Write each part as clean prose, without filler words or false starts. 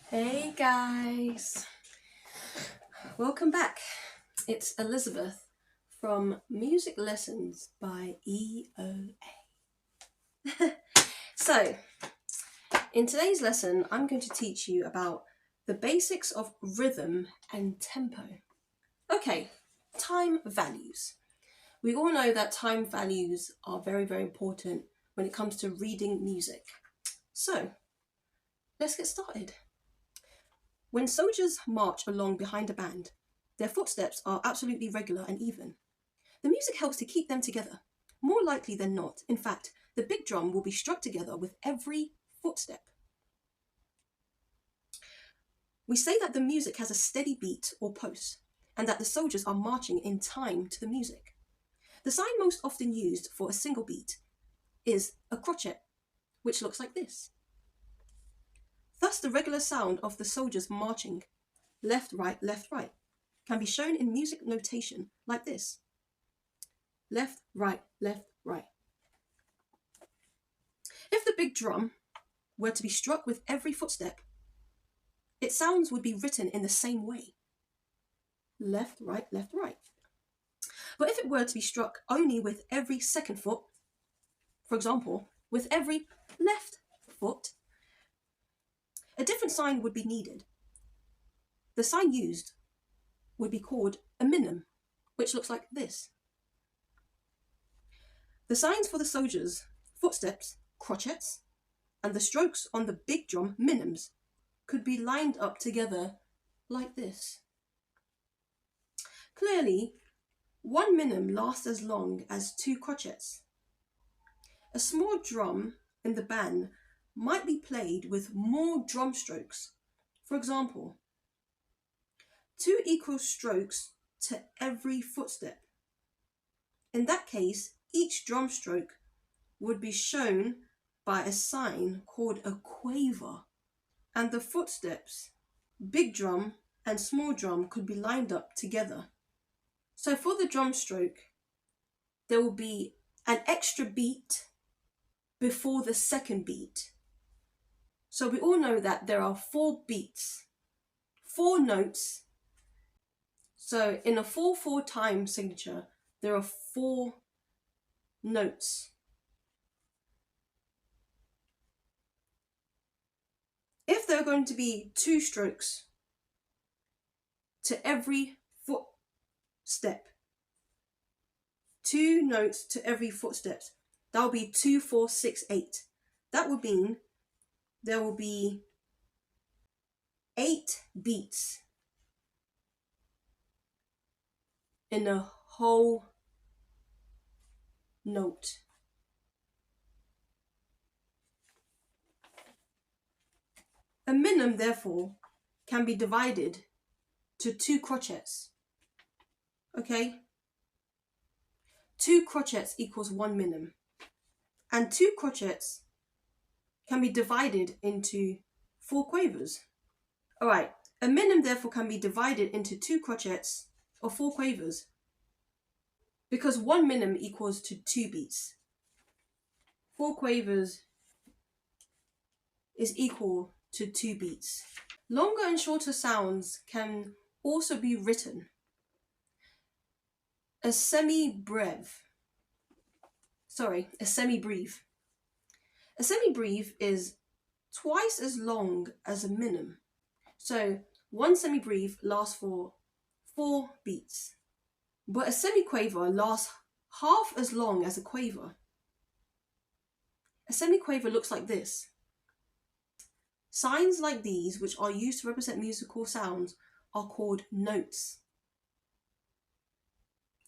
Hey guys, welcome back. It's Elizabeth from Music Lessons by E.O.A. So, in today's lesson, I'm going to teach you about the basics of rhythm and tempo. Okay, time values. We all know that time values are very, very important when it comes to reading music. So, let's get started. When soldiers march along behind a band, their footsteps are absolutely regular and even. The music helps to keep them together. More likely than not, in fact, the big drum will be struck together with every footstep. We say that the music has a steady beat or pulse, and that the soldiers are marching in time to the music. The sign most often used for a single beat is a crochet, which looks like this. Thus, the regular sound of the soldiers marching left, right, can be shown in music notation like this. Left, right, left, right. If the big drum were to be struck with every footstep, its sounds would be written in the same way. Left, right, left, right. But if it were to be struck only with every second foot, for example, with every left foot, a different sign would be needed. The sign used would be called a minim, which looks like this. The signs for the soldiers' footsteps, crochets, and the strokes on the big drum, minims, could be lined up together like this. Clearly, one minim lasts as long as two crochets. A small drum in the band might be played with more drum strokes. For example, 2 equal strokes to every footstep. In that case, each drum stroke would be shown by a sign called a quaver, and the footsteps, big drum and small drum, could be lined up together. So for the drum stroke, there will be an extra beat before the second beat. So we all know that there are 4 beats, 4 notes. So in a 4/4 time signature, there are 4 notes. If there are going to be 2 strokes to every footstep, 2 notes to every footstep, that will be 2, 4, 6, 8. That would mean there will be 8 beats in a whole note. A minim, therefore, can be divided to 2 crochets. Okay? 2 crochets equals 1 minim. And 2 crochets can be divided into 4 quavers. Alright, a minim therefore can be divided into 2 crochets or 4 quavers, because 1 minim equals to 2 beats. 4 quavers is equal to 2 beats. Longer and shorter sounds can also be written. A semi-breve. A semi-breve is twice as long as a minim. So one semi-breve lasts for 4 beats. But a semi-quaver lasts half as long as a quaver. A semi-quaver looks like this. Signs like these, which are used to represent musical sounds, are called notes.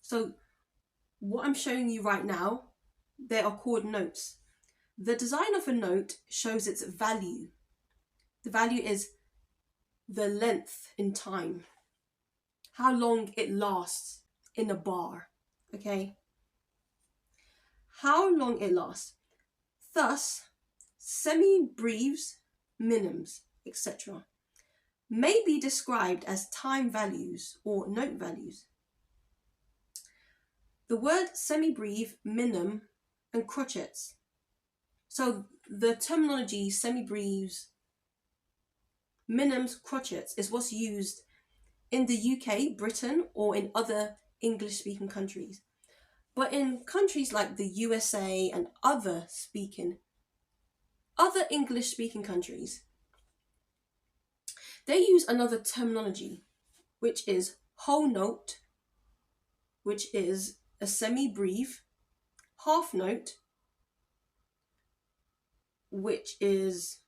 So what I'm showing you right now, they are called notes. The design of a note shows its value. The value is the length in time, how long it lasts in a bar, okay? How long it lasts. Thus, semi-breves, minims, etc. may be described as time values or note values. The word semi-breve, minim, and crochets. So the terminology semi-breves, minims, crotchets is what's used in the UK, Britain, or in other English-speaking countries. But in countries like the USA and other English-speaking countries, they use another terminology, which is whole note, which is a semi-breve, half note, which is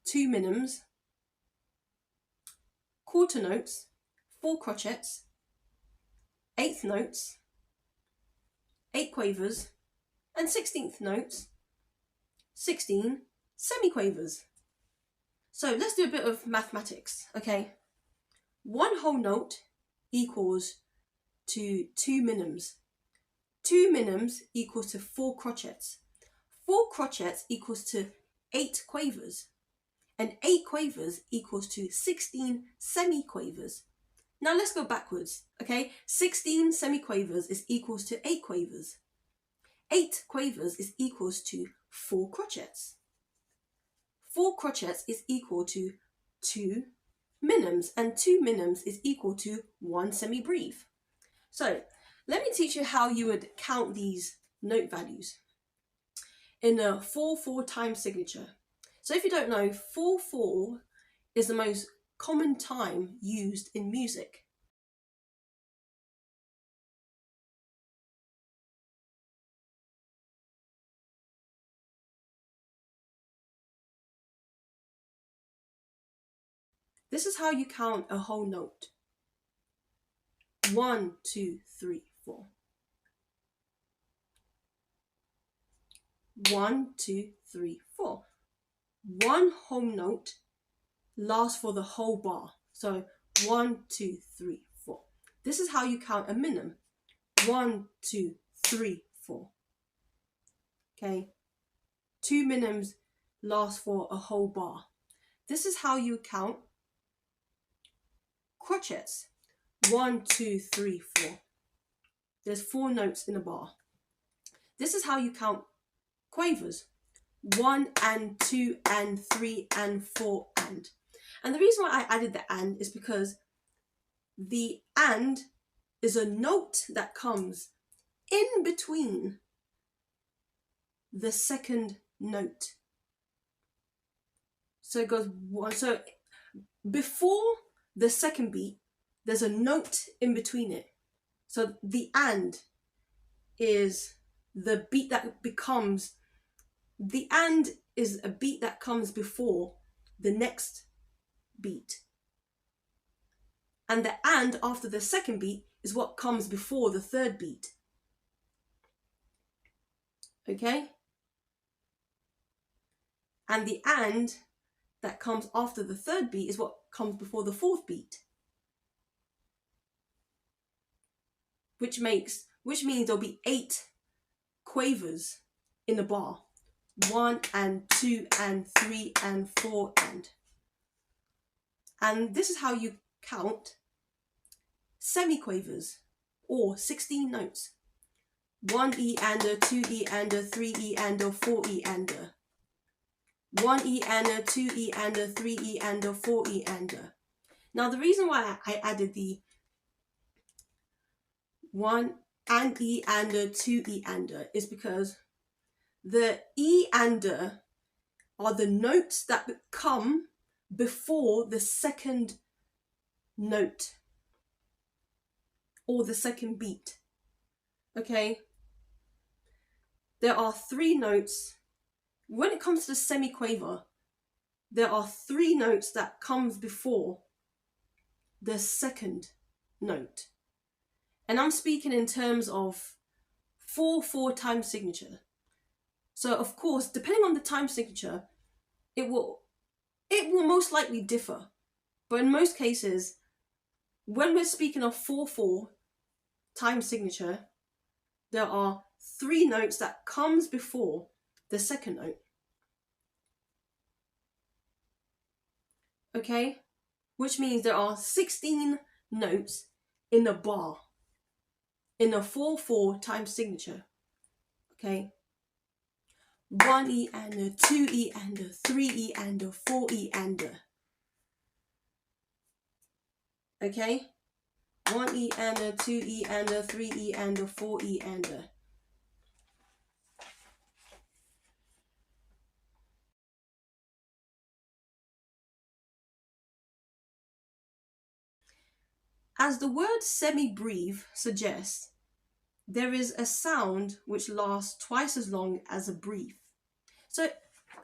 2 minims, quarter notes, 4 crotchets, eighth notes, 8 quavers, and 16th notes, 16 semiquavers. So let's do a bit of mathematics, okay? 1 whole note equals to 2 minims. 2 minims equals to 4 crotchets. 4 crotchets equals to 8 quavers. And 8 quavers equals to 16 semiquavers. Now let's go backwards, okay? 16 semiquavers is equals to 8 quavers. 8 quavers is equals to 4 crotchets. 4 crotchets is equal to 2 minims, and 2 minims is equal to 1 semi-breve. So let me teach you how you would count these note values in a 4/4 time signature. So if you don't know, 4/4 is the most common time used in music. This is how you count a whole note. 1, 2, 3, 4. 1, 2, 3, 4. One whole note lasts for the whole bar. So 1, 2, 3, 4. This is how you count a minim. 1, 2, 3, 4. Okay. 2 minims last for a whole bar. This is how you count crotchets. 1, 2, 3, 4. There's 4 notes in a bar. This is how you count quavers. 1 and 2 and 3 and 4 and. And the reason why I added the and is because the and is a note that comes in between the second note. So it goes one. So before the second beat, there's a note in between it. So the and is the beat that becomes. The and is a beat that comes before the next beat. And the and after the second beat is what comes before the third beat. Okay? And the and that comes after the third beat is what comes before the fourth beat. Which means there'll be 8 quavers in the bar. 1 and 2 and 3 and 4 and. And this is how you count semiquavers, or 16 notes. 1 E-ander, 2 E-ander, 3 E-ander, 4 E-ander. 1 E-ander, 2 E-ander, 3 E-ander, 4 E-ander. Now the reason why I added the 1 and E-ander, 2 E-ander is because the E-ander are the notes that come before the second note or the second beat. Okay? There are 3 notes. When it comes to semiquaver, there are 3 notes that comes before the second note. And I'm speaking in terms of 4/4 time signature. So of course, depending on the time signature, it will most likely differ. But in most cases, when we're speaking of 4/4 time signature, there are 3 notes that comes before the second note. Okay? Which means there are 16 notes in a bar, in a 4/4 time signature. Okay? 1 E-ander, 2 E-ander, 3 E-ander, 4 E-ander. Okay? 1 E-ander, 2 E-ander, 3 E-ander, 4 E-ander. As the word semi-breve suggests, there is a sound which lasts twice as long as a breve. So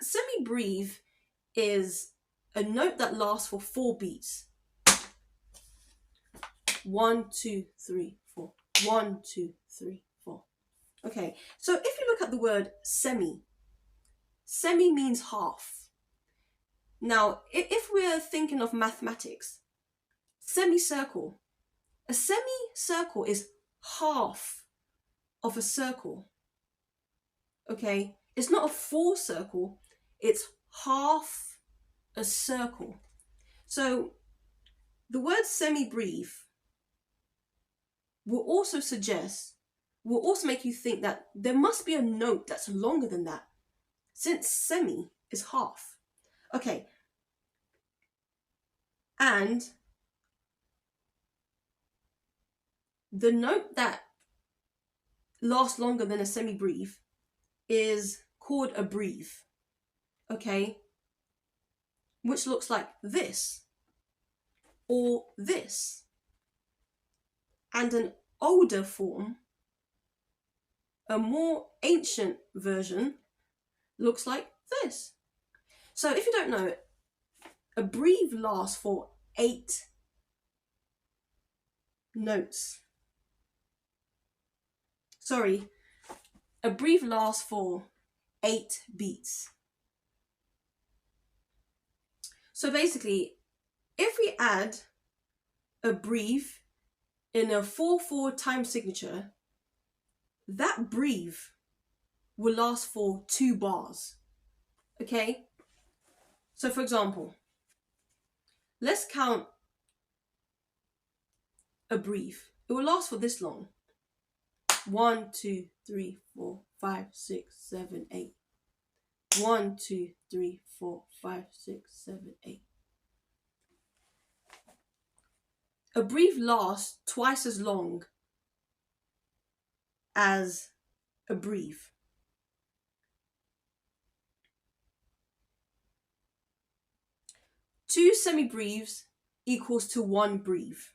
semi-breve is a note that lasts for 4 beats. 1, 2, 3, 4. 1, 2, 3, 4. Okay, so if you look at the word semi, semi means half. Now, if we're thinking of mathematics, semicircle, a semicircle is half of a circle. Okay, it's not a full circle, it's half a circle. So the word semi-breve will also make you think that there must be a note that's longer than that, since semi is half. Okay, and the note that lasts longer than a semi-breve is called a breve, okay, which looks like this or this. And an older form, a more ancient version, looks like this. So if you don't know, a breve lasts for 8 notes. Sorry, a breve lasts for 8 beats. So basically, if we add a breve in a 4/4 time signature, that breve will last for 2 bars. Okay? So for example, let's count a breve. It will last for this long. 1, 2, 3, 4, 5, 6, 7, 8. 1, 2, 3, 4, 5, 6, 7, 8. A breve lasts twice as long as a breve. Two semi-breves equals to 1 breve.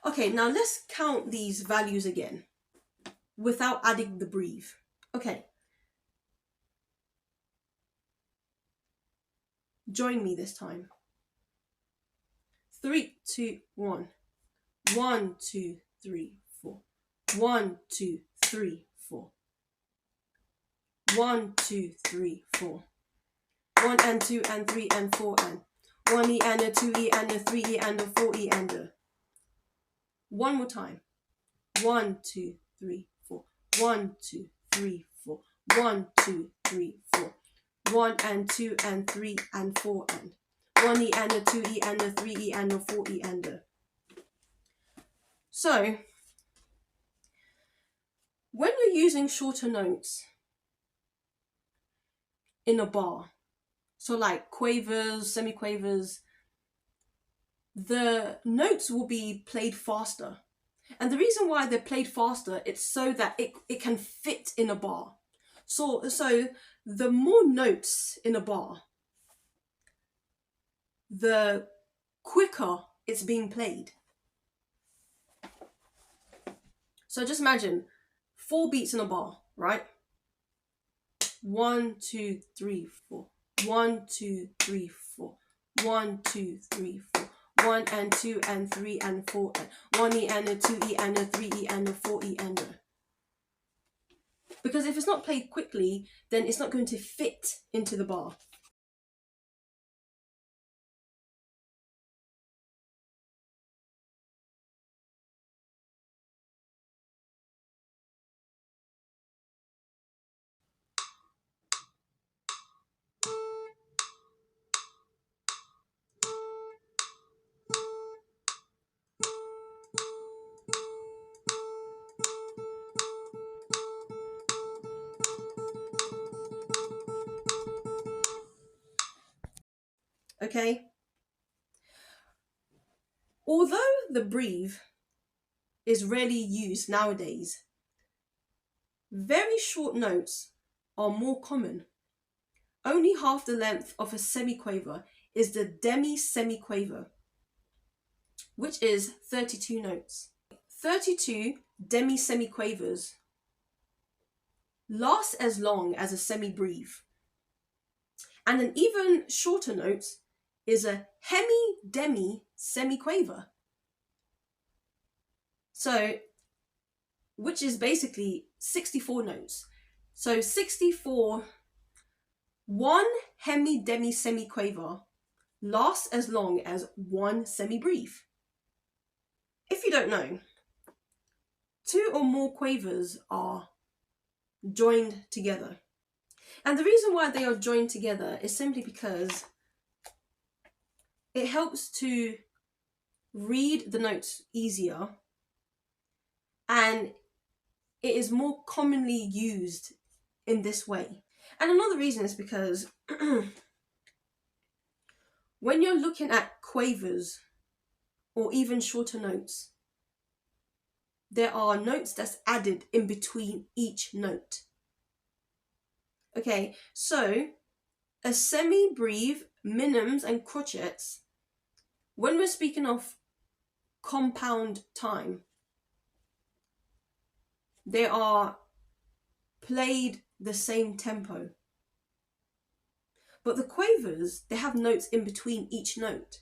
Okay, now let's count these values again without adding the breve. Okay. Join me this time. 3, 2, 1. 1, 2, 3, 4. 1, 2, 3, 4. 1, 2, 3, 4. 1 and 2 and 3 and 4 and 1 E-ander, 2 E-ander, 3 E-ander, 4 E-ander. One more time. 1, 2, 3, 4. 1, 2, 3, 4. 1, 2, 3, 4. 1 and 2 and 3 and 4 and 1 E-ander, 2 E-ander, 3 E-ander, 4 E-ander. So when you're using shorter notes in a bar, so like quavers, semiquavers, the notes will be played faster. And the reason why they're played faster, it's so that it can fit in a bar. So the more notes in a bar, the quicker it's being played. So just imagine 4 beats in a bar, right? 1, 2, 3, 4. 1, 2, 3, 4. 1, 2, 3, 4. 1 and 2 and 3 and 4 and 1 E-ander, 2 E-ander, 3 E-ander, 4 E-ander. Because if it's not played quickly, then it's not going to fit into the bar. Okay? Although the breathe is rarely used nowadays, very short notes are more common. Only half the length of a semiquaver is the demi-semiquaver, which is 32 notes. 32 demi-semiquavers last as long as a semi-breathe. And an even shorter note is a hemi-demi-semiquaver. So, which is basically 64 notes. So 64, one hemi-demi-semiquaver lasts as long as one semi-breathe. If you don't know, two or more quavers are joined together. And the reason why they are joined together is simply because it helps to read the notes easier, and it is more commonly used in this way. And another reason is because when you're looking at quavers or even shorter notes, there are notes that's added in between each note. Okay, so a semi-breathe, minims and crotchets, when we're speaking of compound time, they are played the same tempo. But the quavers, they have notes in between each note.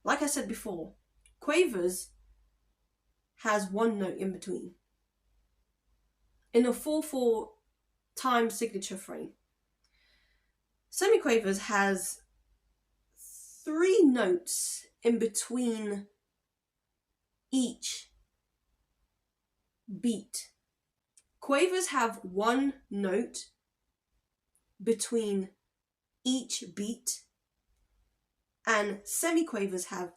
Like I said before, quavers has one note in between in a 4/4 time signature frame. Semiquavers has 3 notes in between each beat. Quavers have 1 note between each beat, and semiquavers have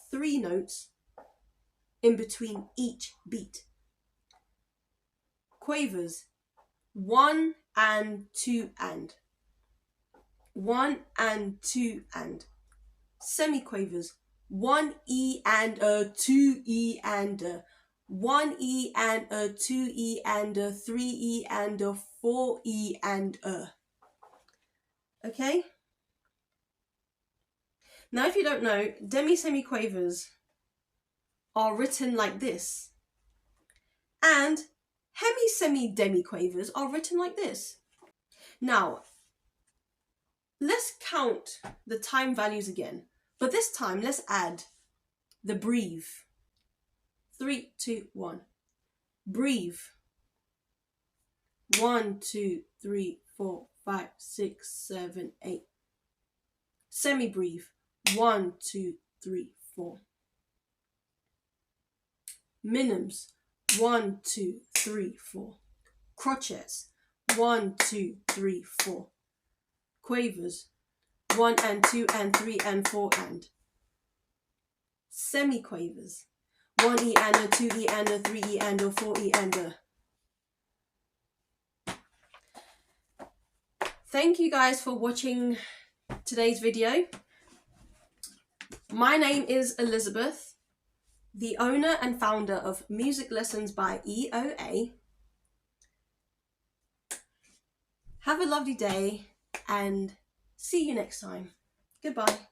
3 notes in between each beat. Quavers 1 and 2 and 1 and 2 and. Semiquavers 1 E and a 2 E and a 1 E and a 2 E and a 3 E and a 4 E and a. Okay? Now if you don't know, demi-semiquavers are written like this, and hemi-semi-demiquavers are written like this. Now, let's count the time values again, but this time let's add the breathe. 3, 2, 1. Breathe. 1, 2, 3, 4, 5, 6, 7, 8. Semi-breathe. 1, 2, 3, 4. Minims. 1, 2, 3, 4. Crotchets. 1, 2, 3, 4. Quavers. 1 and 2 and 3 and 4 and. Semiquavers. 1 E and a 2 E and a 3 E and a 4 E and a. Thank you guys for watching today's video. My name is Elizabeth, the owner and founder of Music Lessons by E.O.A. Have a lovely day and see you next time. Goodbye.